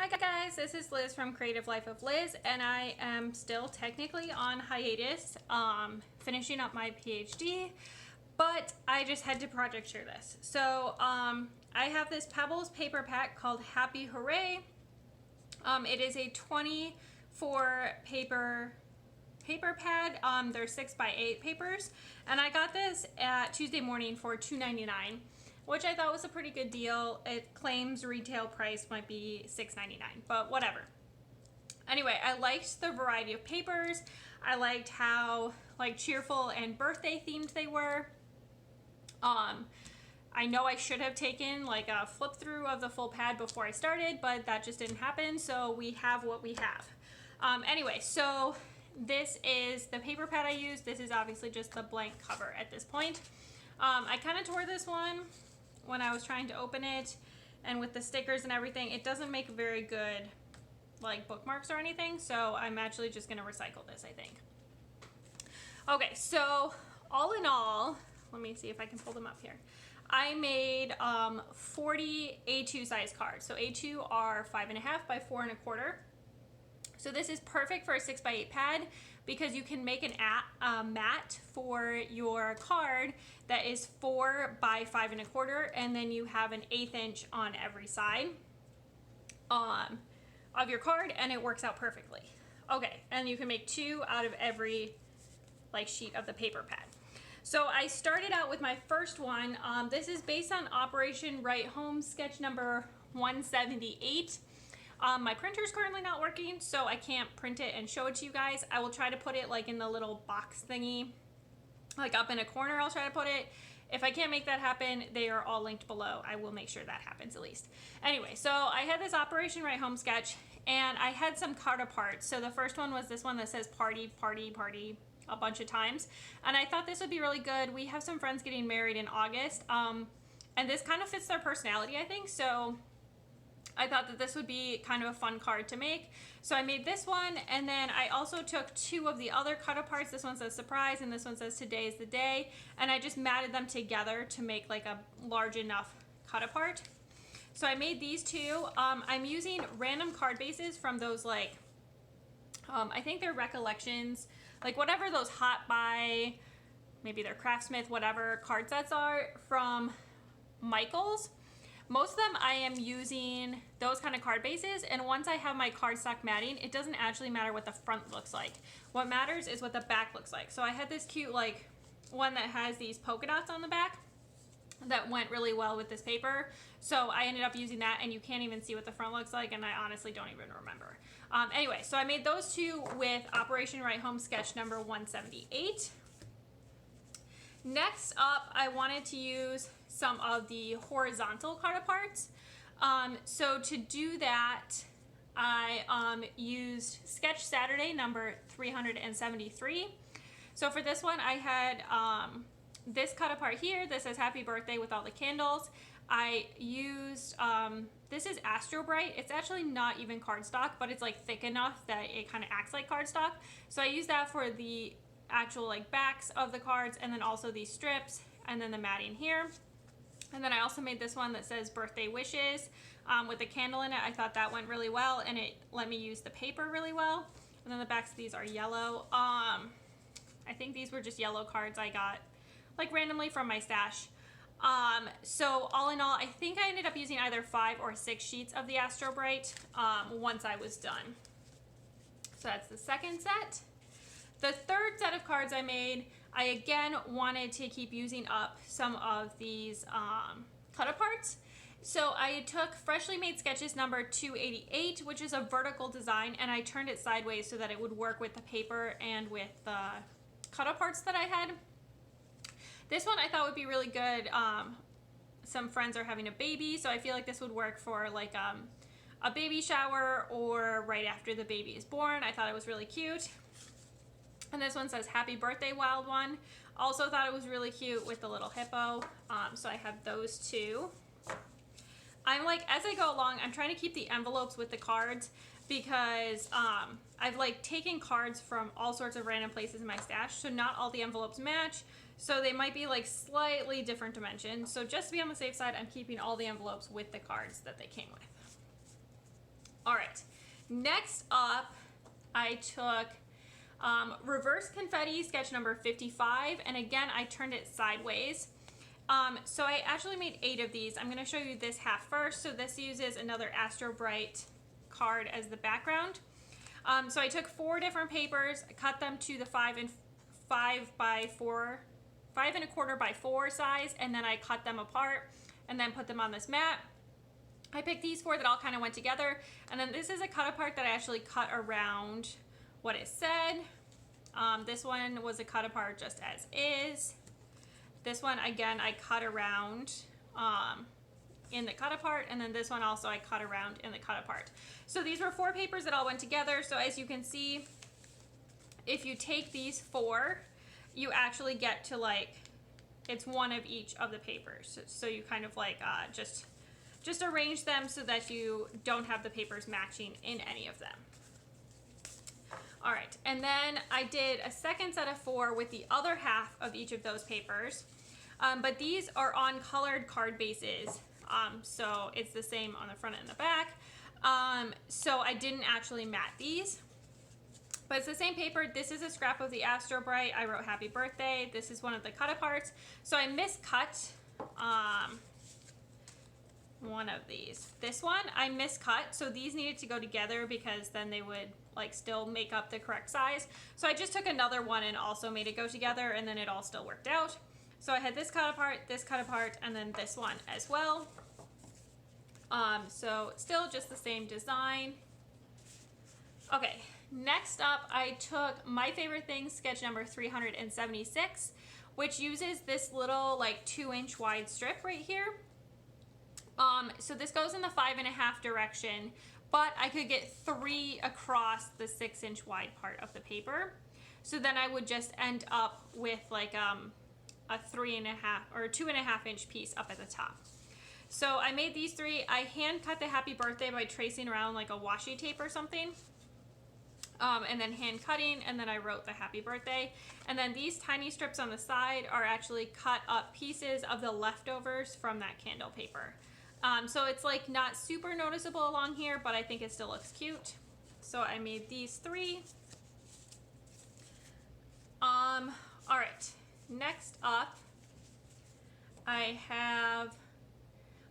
Hi guys, this is Liz from Creative Life of Liz, and I am still technically on hiatus, finishing up my PhD, but I just had to project share this. So I have this Pebbles paper pack called Happy Hooray. It is a 24 paper pad. They're 6x8 papers, and I got this at Tuesday morning for $2.99, which I thought was a pretty good deal. It claims retail price might be $6.99, but whatever. Anyway, I liked the variety of papers. I liked how cheerful and birthday themed they were. I know I should have taken a flip through of the full pad before I started, but that just didn't happen, so we have what we have. Anyway, so this is the paper pad I used. This is obviously just the blank cover at this point. I kind of tore this one when I was trying to open it, and with the stickers and everything, it doesn't make very good bookmarks or anything, so I'm actually just going to recycle this, I think. Okay, so all in all, let me see if I can pull them up here. I made 40 A2 size cards. So A2 are 5.5 by 4.25. So this is perfect for a 6x8 pad because you can make an mat for your card that is 4 by 5.25, and then you have an 1/8 inch on every side of your card, and it works out perfectly. Okay, and you can make 2 out of every sheet of the paper pad. So I started out with my first one. This is based on Operation Write Home sketch number 178. My printer is currently not working, so I can't print it and show it to you guys. I will try to put it in the little box thingy, up in a corner. I'll try to put it. If I can't make that happen, they are all linked below. I will make sure that happens at least. Anyway, so I had this Operation Write Home sketch, and I had some card parts. So the first one was this one that says party, party, party a bunch of times, and I thought this would be really good. We have some friends getting married in August, and this kind of fits their personality, I think, so I thought that this would be kind of a fun card to make. So I made this one, and then I also took 2 of the other cut parts. This one says surprise, and this one says today is the day, and I just matted them together to make a large enough cut apart. So I made these 2. I'm using random card bases from those I think they're Recollections, whatever those Hot Buy, maybe they're Craftsmith, whatever card sets are from Michaels. Most of them I am using those kind of card bases, and once I have my cardstock matting, it doesn't actually matter what the front looks like. What matters is what the back looks like. So I had this cute one that has these polka dots on the back that went really well with this paper, so I ended up using that, and you can't even see what the front looks like, and I honestly don't even remember. Anyway, so I made those 2 with Operation Write Home sketch number 178. Next up, I wanted to use some of the horizontal card parts. So to do that, I used Sketch Saturday number 373. So for this one, I had this cut apart here. This says happy birthday with all the candles. I used, this is Astro Bright. It's actually not even cardstock, but it's thick enough that it kind of acts like cardstock. So I used that for the actual backs of the cards, and then also these strips, and then the matting here. And then I also made this one that says birthday wishes with a candle in it. I thought that went really well, and it let me use the paper really well. And then the backs of these are yellow. I think these were just yellow cards I got randomly from my stash. So all in all, I think I ended up using either 5 or 6 sheets of the Astro Bright once I was done. So that's the second set. The third set of cards I made, I again wanted to keep using up some of these cut parts. So I took Freshly Made Sketches number 288, which is a vertical design, and I turned it sideways so that it would work with the paper and with the cut parts that I had. This one I thought would be really good. Some friends are having a baby, so I feel like this would work for a baby shower or right after the baby is born. I thought it was really cute. And this one says happy birthday, wild one. Also thought it was really cute with the little hippo. So I have those 2. I'm as I go along, I'm trying to keep the envelopes with the cards because I've taken cards from all sorts of random places in my stash, so not all the envelopes match. So they might be slightly different dimensions. So just to be on the safe side, I'm keeping all the envelopes with the cards that they came with. All right, next up, I took reverse confetti sketch number 55, and again, I turned it sideways. So I actually made 8 of these. I'm going to show you this half first. So this uses another Astro Bright card as the background. So I took 4 different papers, cut them to the 5 and 5.25 by 4 size, and then I cut them apart and then put them on this mat. I picked these 4 that all kind of went together, and then this is a cut apart that I actually cut around what it said. This one was a cut apart just as is. This one, again, I cut around in the cut apart, and then this one also I cut around in the cut apart. So these were 4 papers that all went together. So as you can see, if you take these 4, you actually get to like, it's one of each of the papers. So you kind of like just arrange them so that you don't have the papers matching in any of them. All right, and then I did a second set of 4 with the other half of each of those papers, but these are on colored card bases, so it's the same on the front and the back. So I didn't actually mat these, but it's the same paper. This is a scrap of the Astro Bright. I wrote happy birthday. This is one of the cut aparts. So I miscut one of these. This one I miscut, so these needed to go together because then they would like still make up the correct size. So I just took another one and also made it go together, and then it all still worked out. So I had this cut apart, and then this one as well. So still just the same design. Okay, next up I took my favorite thing, sketch number 376, which uses this little like 2-inch wide strip right here. So this goes in the 5.5 direction, but I could get 3 across the 6-inch wide part of the paper. So then I would just end up with like a 3.5 or 2.5 inch piece up at the top. So I made these 3. I hand cut the happy birthday by tracing around like a washi tape or something. And then hand cutting, and then I wrote the happy birthday. And then these tiny strips on the side are actually cut up pieces of the leftovers from that candle paper. So it's like not super noticeable along here, but I think it still looks cute. So I made these 3. All right, next up I have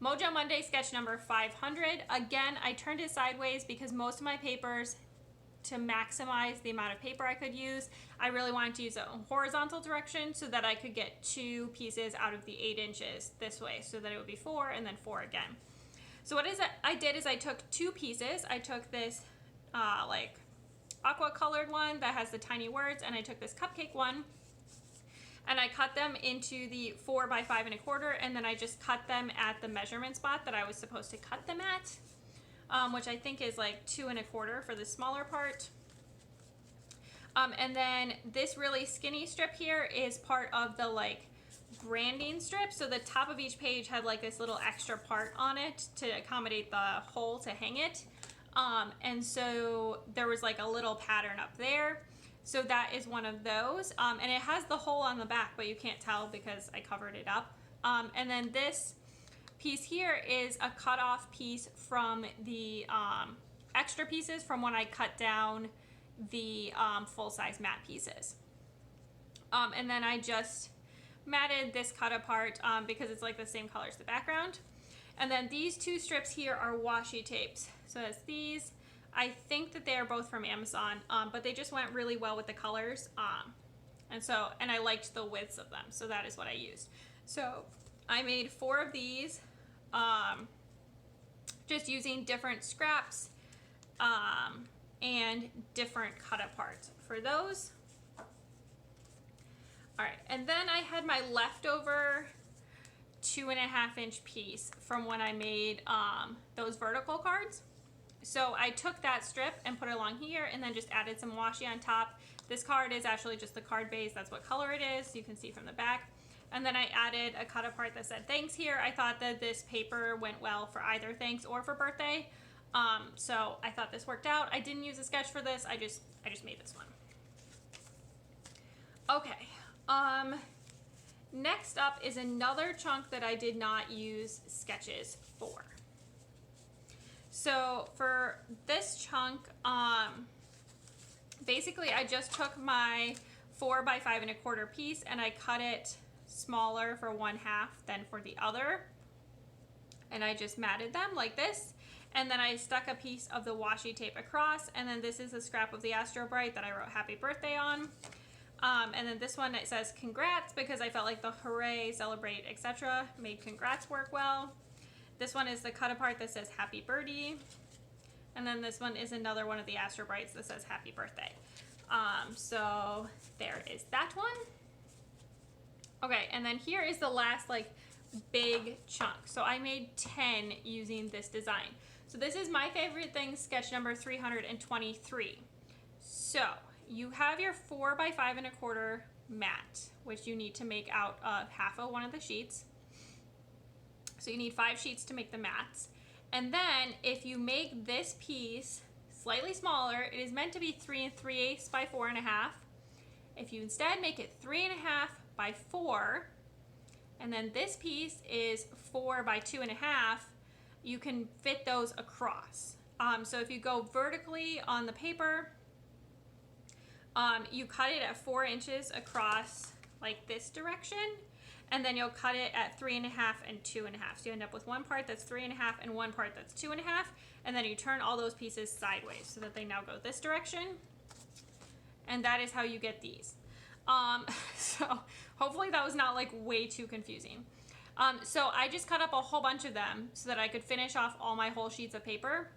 Mojo Monday sketch number 500. Again, I turned it sideways because most of my papers, to maximize the amount of paper I could use, I really wanted to use a horizontal direction so that I could get 2 pieces out of the 8 inches this way, so that it would be 4 and then 4 again. So what is it I did is I took 2 pieces. I took this like aqua colored one that has the tiny words, and I took this cupcake one, and I cut them into the 4 by 5.25, and then I just cut them at the measurement spot that I was supposed to cut them at. Which I think is like 2.25 for the smaller part. And then this really skinny strip here is part of the like branding strip. So the top of each page had like this little extra part on it to accommodate the hole to hang it. And so there was like a little pattern up there. So that is one of those. And it has the hole on the back, but you can't tell because I covered it up. And then this piece here is a cut off piece from the extra pieces from when I cut down the full-size mat pieces. And then I just matted this cut apart because it's like the same color as the background. And then these 2 strips here are washi tapes. So that's these. I think that they are both from Amazon, but they just went really well with the colors. And I liked the widths of them, so that is what I used. So I made 4 of these, just using different scraps and different cut aparts for those. All right, and then I had my leftover 2.5 inch piece from when I made those vertical cards. So I took that strip and put it along here, and then just added some washi on top. This card is actually just the card base. That's what color it is. You can see from the back. And then I added a cut apart that said thanks here. I thought that this paper went well for either thanks or for birthday. So I thought this worked out. I didn't use a sketch for this. I just made this one. Okay. Next up is another chunk that I did not use sketches for. So for this chunk, basically I just took my 4 by 5 1/4 piece and I cut it smaller for one half than for the other. And I just matted them like this. And then I stuck a piece of the washi tape across. And then this is a scrap of the Astro Bright that I wrote happy birthday on. And then this one, it says congrats, because I felt like the hooray, celebrate, etc. made congrats work well. This one is the cut apart that says happy birdie. And then this one is another one of the Astro Brights that says happy birthday. So there is that one. Okay, and then here is the last like big chunk. So I made 10 using this design. So this is my favorite thing, sketch number 323. So you have your 4 by 5 1/4 mat, which you need to make out of half of one of the sheets. So you need 5 sheets to make the mats. And then if you make this piece slightly smaller, it is meant to be 3 3/8 by 4 1/2. If you instead make it 3 1/2 by 4, and then this piece is 4 by 2 1/2, you can fit those across. So if you go vertically on the paper, you cut it at 4 inches across like this direction, and then you'll cut it at 3 1/2 and 2 1/2. So you end up with one part that's 3 1/2 and one part that's 2 1/2, and then you turn all those pieces sideways so that they now go this direction. And that is how you get these. So hopefully that was not like way too confusing. So I just cut up a whole bunch of them so that I could finish off all my whole sheets of paper.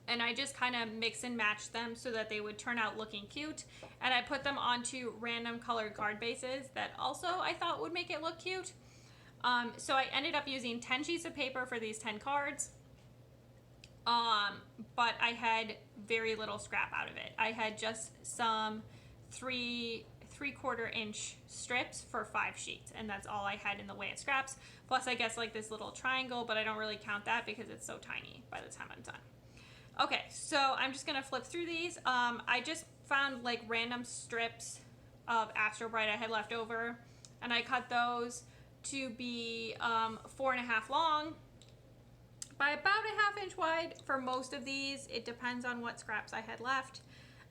And I just kind of mix and match them so that they would turn out looking cute. And I put them onto random colored card bases that also I thought would make it look cute. So I ended up using 10 sheets of paper for these 10 cards. But I had very little scrap out of it. I had just some 3/4 inch strips for 5 sheets, and that's all I had in the way of scraps. Plus I guess like this little triangle, but I don't really count that because it's so tiny by the time I'm done. Okay, so I'm just gonna flip through these. I just found like random strips of Astro Bright I had left over, and I cut those to be 4 1/2 long by about a 1/2 inch wide for most of these. It depends on what scraps I had left.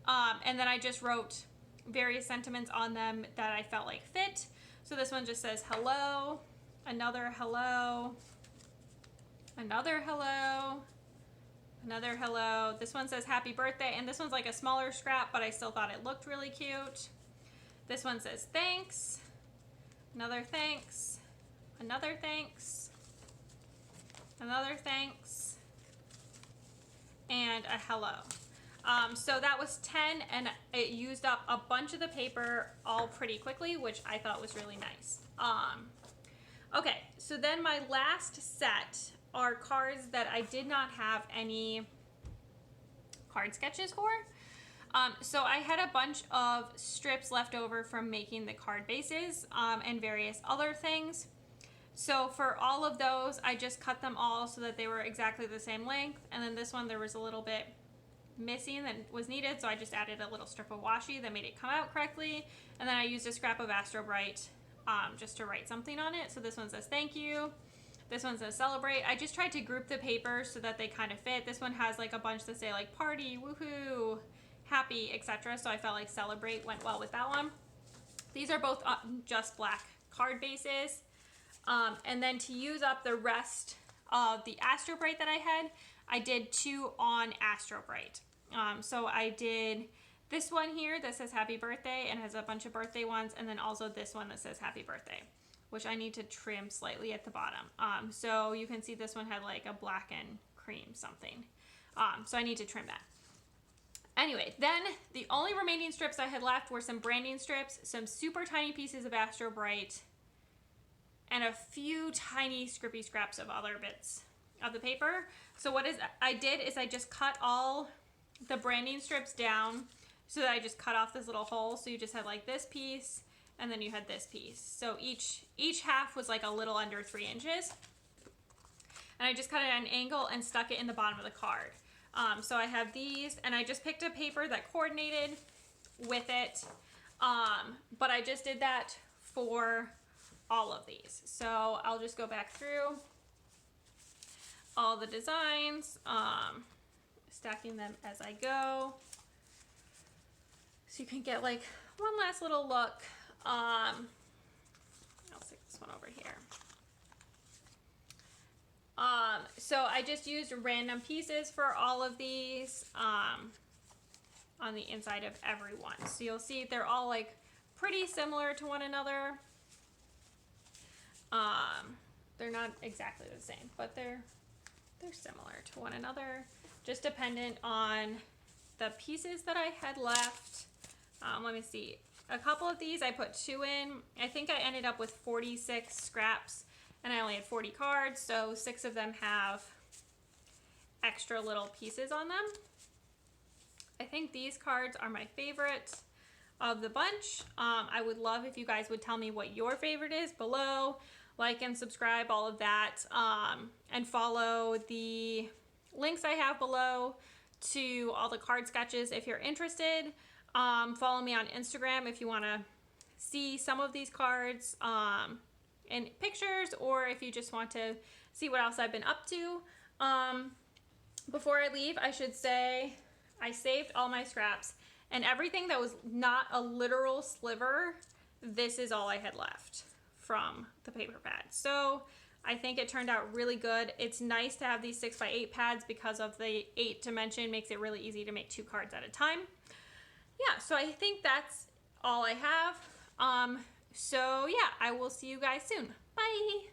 And then I just wrote various sentiments on them that I felt like fit. So this one just says hello, another hello, another hello, another hello. This one says happy birthday, and this one's like a smaller scrap, but I still thought it looked really cute. This one says thanks, another thanks, another thanks, another thanks, and a hello. So that was 10, and it used up a bunch of the paper all pretty quickly, which I thought was really nice. Okay, so then my last set are cards that I did not have any card sketches for. So I had a bunch of strips left over from making the card bases and various other things. So for all of those, I just cut them all so that they were exactly the same length. And then this one, there was a little bit missing that was needed, so I just added a little strip of washi that made it come out correctly. And then I used a scrap of Astro Bright just to write something on it. So this one says thank you. This one says celebrate. I just tried to group the papers so that they kind of fit. This one has like a bunch that say like party, woohoo, happy, etc. So I felt like celebrate went well with that one. These are both just black card bases. And then to use up the rest of the Astro Bright that I had, I did 2 on Astro Bright. So I did this one here that says happy birthday and has a bunch of birthday ones, and then also this one that says happy birthday, which I need to trim slightly at the bottom. So you can see this one had like a black and cream something. So I need to trim that. Anyway, then the only remaining strips I had left were some branding strips, some super tiny pieces of Astro Bright, and a few tiny scrippy scraps of other bits of the paper. So I did is I just cut all the branding strips down so that I just cut off this little hole. So you just had like this piece, and then you had this piece. So each half was like a little under 3 inches. And I just cut it at an angle and stuck it in the bottom of the card. So I have these, and I just picked a paper that coordinated with it. But I just did that for all of these. So I'll just go back through. all the designs, stacking them as I go. So you can get like one last little look. I'll stick this one over here. So I just used random pieces for all of these on the inside of every one. So you'll see they're all like pretty similar to one another. They're not exactly the same, but they're similar to one another, just dependent on the pieces that I had left. Let me see. A couple of these I put 2 in. I think I ended up with 46 scraps and I only had 40 cards, so 6 of them have extra little pieces on them. I think these cards are my favorite of the bunch. I would love if you guys would tell me what your favorite is below. Like and subscribe, all of that, and follow the links I have below to all the card sketches if you're interested. Follow me on Instagram if you want to see some of these cards in pictures, or if you just want to see what else I've been up to. Before I leave, I should say I saved all my scraps, and everything that was not a literal sliver, this is all I had left from the paper pad. So I think it turned out really good. It's nice to have these 6x8 pads because of the 8 dimension, makes it really easy to make 2 cards at a time. Yeah, so I think that's all I have. So yeah, I will see you guys soon. Bye.